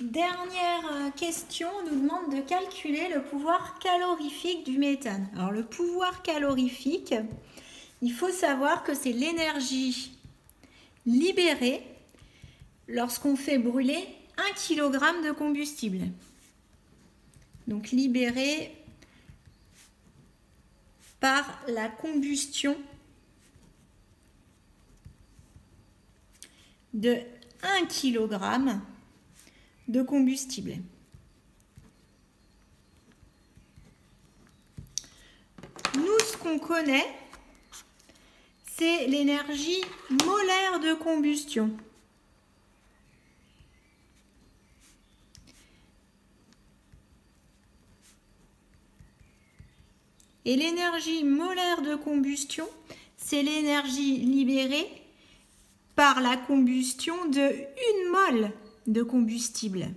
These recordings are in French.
Dernière question, on nous demande de calculer le pouvoir calorifique du méthane. Alors le pouvoir calorifique, il faut savoir que c'est l'énergie libérée lorsqu'on fait brûler 1 kg de combustible. Donc libérée par la combustion de 1 kg de combustible. Nous, ce qu'on connaît, c'est l'énergie molaire de combustion. Et l'énergie molaire de combustion, c'est l'énergie libérée par la combustion de 1 mole de combustible.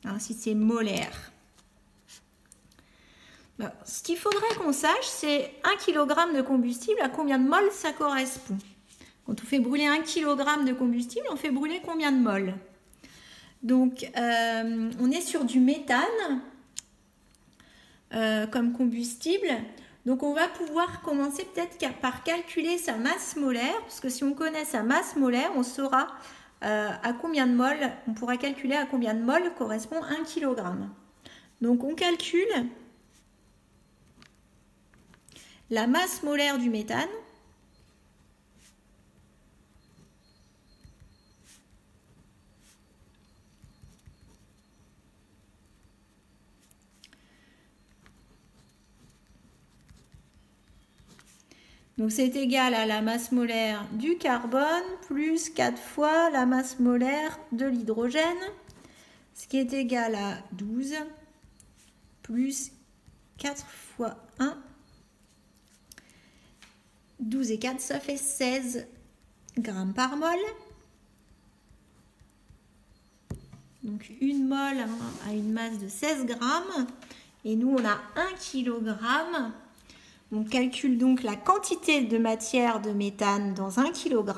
Alors, si c'est molaire. Ce qu'il faudrait qu'on sache, c'est 1 kg de combustible, à combien de moles ça correspond. Quand on fait brûler 1 kg de combustible, on fait brûler combien de moles? Donc, on est sur du méthane comme combustible. Donc, on va pouvoir commencer peut-être par calculer sa masse molaire, parce que si on connaît sa masse molaire, on saura à combien de moles, on pourra calculer à combien de moles correspond 1 kg. Donc, on calcule la masse molaire du méthane. Donc c'est égal à la masse molaire du carbone plus 4 fois la masse molaire de l'hydrogène, ce qui est égal à 12 plus 4 fois 1. 12 et 4, ça fait 16 grammes par mol. Donc une mole a une masse de 16 grammes et nous on a 1 kg. On calcule donc la quantité de matière de méthane dans 1 kg.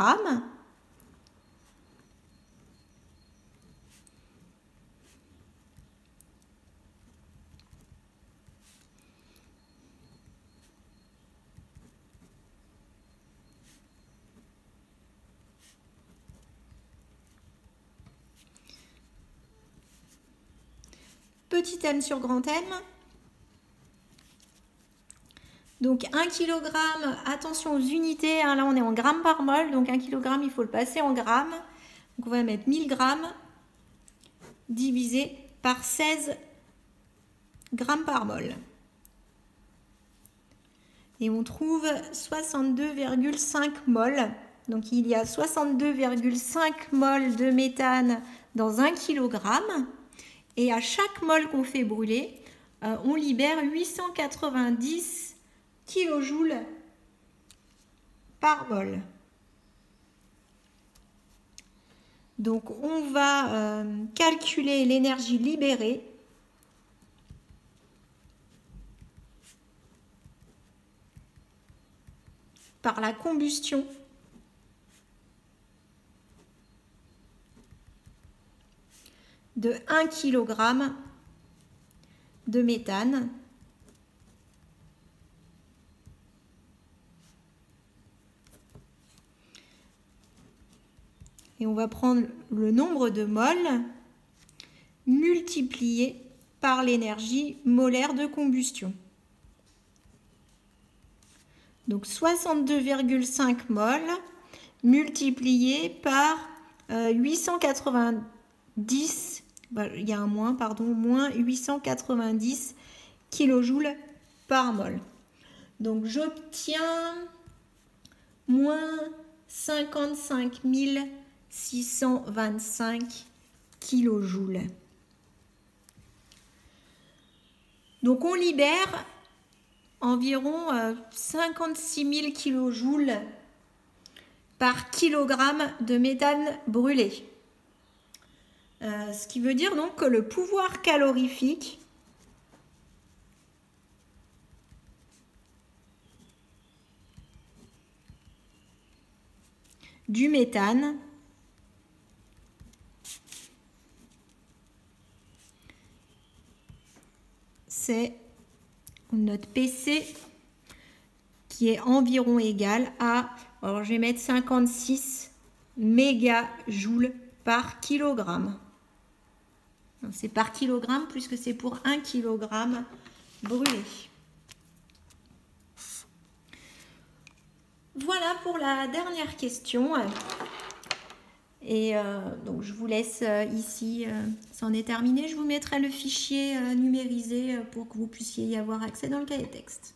Petit m sur grand M. Donc 1 kg, attention aux unités, hein, là on est en grammes par mol, donc 1 kg il faut le passer en grammes. Donc on va mettre 1000 grammes divisé par 16 grammes par mol. Et on trouve 62,5 moles. Donc il y a 62,5 moles de méthane dans 1 kg. Et à chaque mol qu'on fait brûler, on libère 890 kilojoules par mol. Donc on va calculer l'énergie libérée par la combustion de 1 kg de méthane. Et on va prendre le nombre de moles multiplié par l'énergie molaire de combustion. Donc 62,5 moles multiplié par 890, il y a un moins, pardon, moins 890 kilojoules par mol. Donc j'obtiens moins 55 625 kilojoules. Donc on libère environ 56 000 kilojoules par kilogramme de méthane brûlé. Ce qui veut dire donc que le pouvoir calorifique du méthane c'est notre PC qui est environ égal à, alors je vais mettre 56 mégajoules par kilogramme. C'est par kilogramme puisque c'est pour 1 kilogramme brûlé. Voilà pour la dernière question. Et donc je vous laisse ici, c'en est terminé. Je vous mettrai le fichier numérisé pour que vous puissiez y avoir accès dans le cahier texte.